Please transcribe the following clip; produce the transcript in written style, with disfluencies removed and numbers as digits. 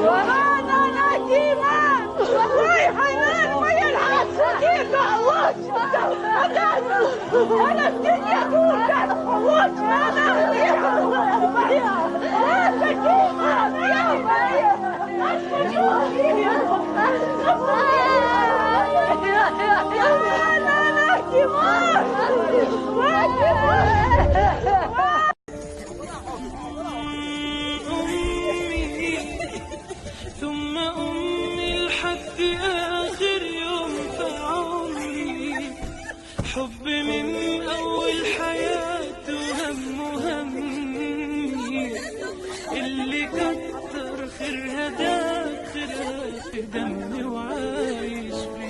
ورانا نجيمة والله حنان ما يلعب صديقة أنا الدنيا توجد وجهنا نجيمة يا ثم أمي لحد آخر يوم في عمري، حب من أول حياة همي اللي كتر خيرها داخلة في دمي وعايش بيه.